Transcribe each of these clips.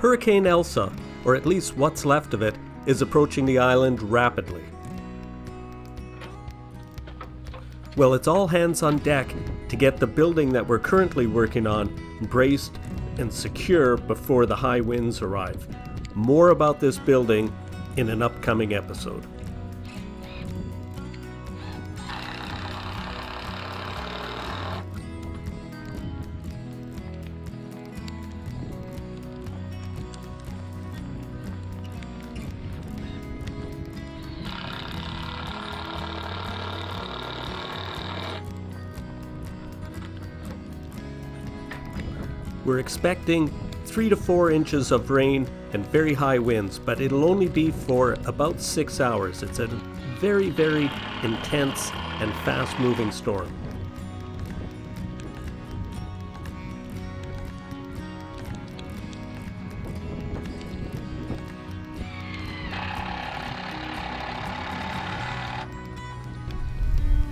Hurricane Elsa, or at least what's left of it, is approaching the island rapidly. Well, it's all hands on deck to get the building that we're currently working on braced and secure before the high winds arrive. More about this building in an upcoming episode. We're expecting 3 to 4 inches of rain and very high winds, but it'll only be for about 6 hours. It's a very, very intense and fast-moving storm.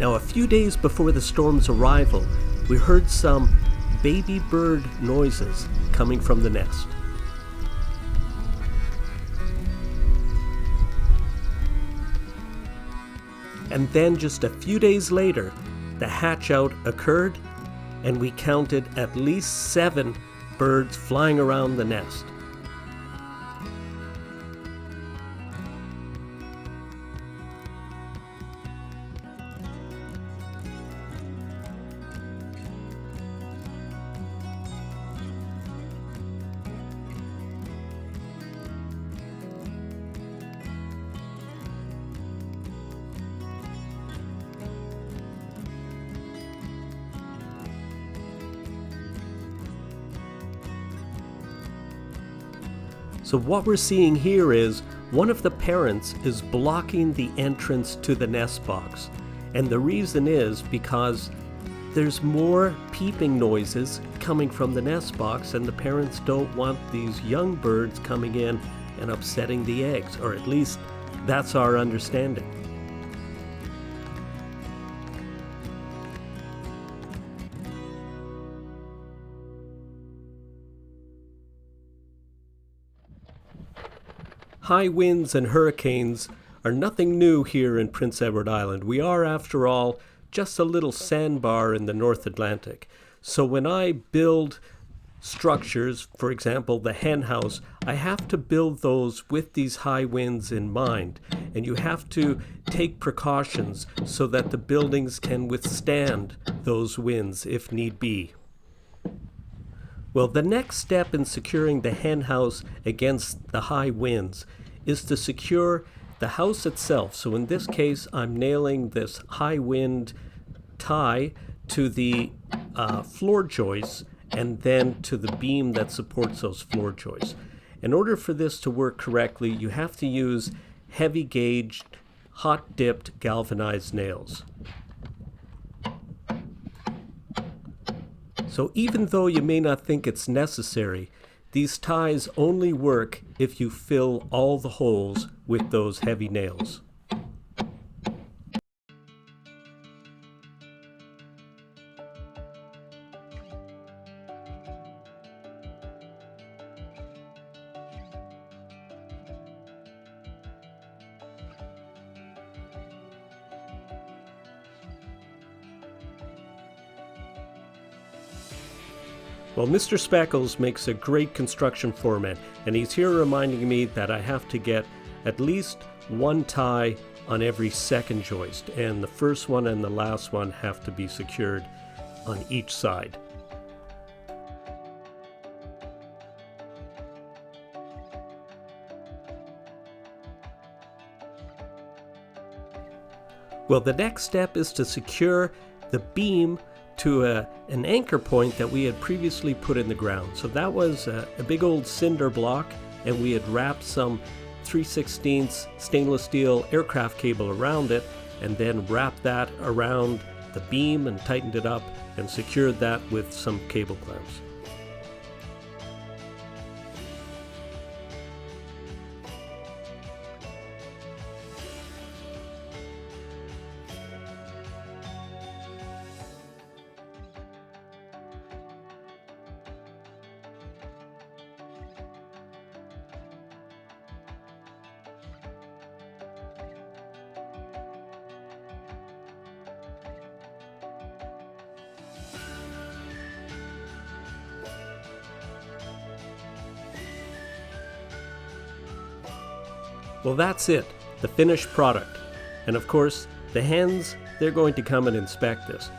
Now, a few days before the storm's arrival, we heard some baby bird noises coming from the nest. And then just a few days later, the hatch out occurred, and we counted at least 7 birds flying around the nest. So what we're seeing here is one of the parents is blocking the entrance to the nest box. And the reason is because there's more peeping noises coming from the nest box, and the parents don't want these young birds coming in and upsetting the eggs, or at least that's our understanding. High winds and hurricanes are nothing new here in Prince Edward Island. We are, after all, just a little sandbar in the North Atlantic. So when I build structures, for example, the henhouse, I have to build those with these high winds in mind. And you have to take precautions so that the buildings can withstand those winds if need be. Well, the next step in securing the henhouse against the high winds is to secure the house itself. So in this case, I'm nailing this high wind tie to the floor joists and then to the beam that supports those floor joists. In order for this to work correctly, you have to use heavy gauged, hot dipped galvanized nails. So even though you may not think it's necessary, these ties only work if you fill all the holes with those heavy nails. Well, Mr. Speckles makes a great construction foreman, and he's here reminding me that I have to get at least 1 tie on every second joist, and the first one and the last one have to be secured on each side. Well, the next step is to secure the beam to an anchor point that we had previously put in the ground. So that was a big old cinder block, and we had wrapped some 3/16 stainless steel aircraft cable around it, and then wrapped that around the beam and tightened it up and secured that with some cable clamps. Well, that's it, the finished product. And of course, the hens, they're going to come and inspect this.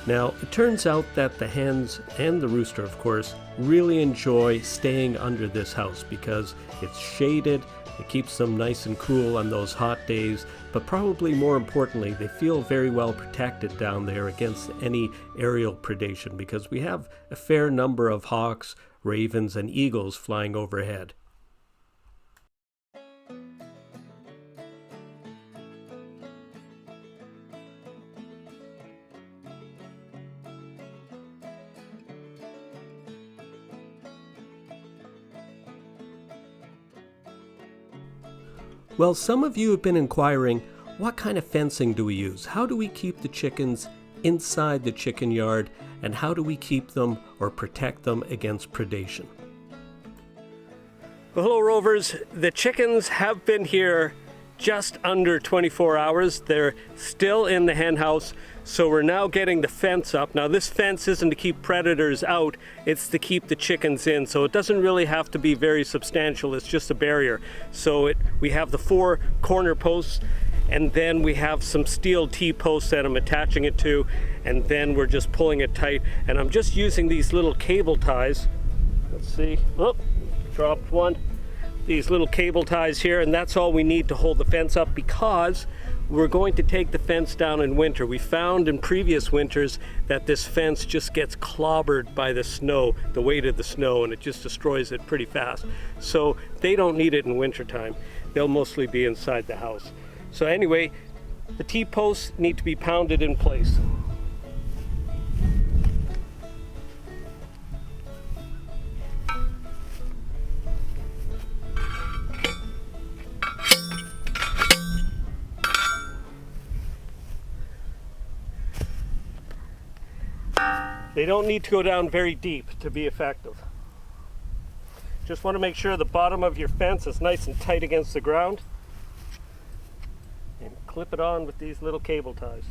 Now, it turns out that the hens and the rooster, of course, really enjoy staying under this house because it's shaded, it keeps them nice and cool on those hot days, but probably more importantly, they feel very well protected down there against any aerial predation because we have a fair number of hawks, ravens, and eagles flying overhead. Well, some of you have been inquiring, what kind of fencing do we use? How do we keep the chickens inside the chicken yard? And how do we keep them or protect them against predation? Well, hello, Rovers. The chickens have been here just under 24 hours. They're still in the hen house, so we're now getting the fence up. Now, this fence isn't to keep predators out, it's to keep the chickens in, so it doesn't really have to be very substantial. It's just a barrier. So we have the 4 corner posts, and then we have some steel T-posts that I'm attaching it to, and then we're just pulling it tight. And I'm just using these little cable ties. Let's see. Oh, dropped one. These little cable ties here, and that's all we need to hold the fence up because we're going to take the fence down in winter. We found in previous winters that this fence just gets clobbered by the snow, the weight of the snow, and it just destroys it pretty fast. So they don't need it in wintertime. They'll mostly be inside the house. So anyway, the T-posts need to be pounded in place. They don't need to go down very deep to be effective. Just want to make sure the bottom of your fence is nice and tight against the ground. And clip it on with these little cable ties.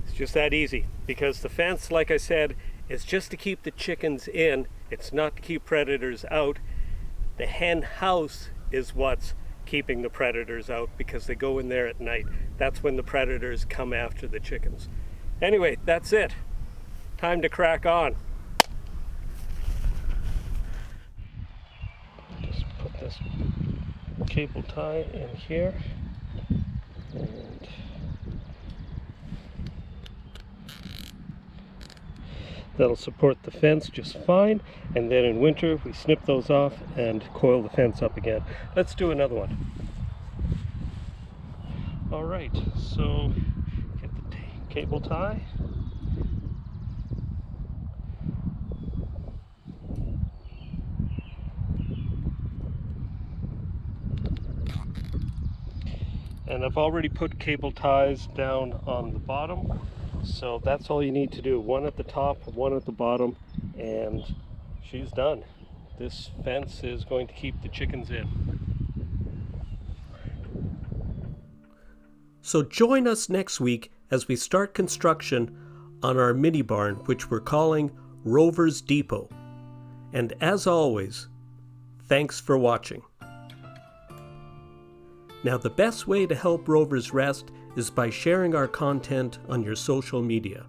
It's just that easy because the fence, like I said, is just to keep the chickens in. It's not to keep predators out. The hen house is what's keeping the predators out because they go in there at night. That's when the predators come after the chickens. Anyway, that's it. Time to crack on. Just put this cable tie in here. And that'll support the fence just fine, and then in winter we snip those off and coil the fence up again. Let's do another one. Alright, so get the cable tie. And I've already put cable ties down on the bottom. So that's all you need to do. One at the top, one at the bottom, and she's done. This fence is going to keep the chickens in. So join us next week as we start construction on our mini barn, which we're calling Rover's Depot. And as always, thanks for watching. Now, the best way to help Rovers rest is by sharing our content on your social media.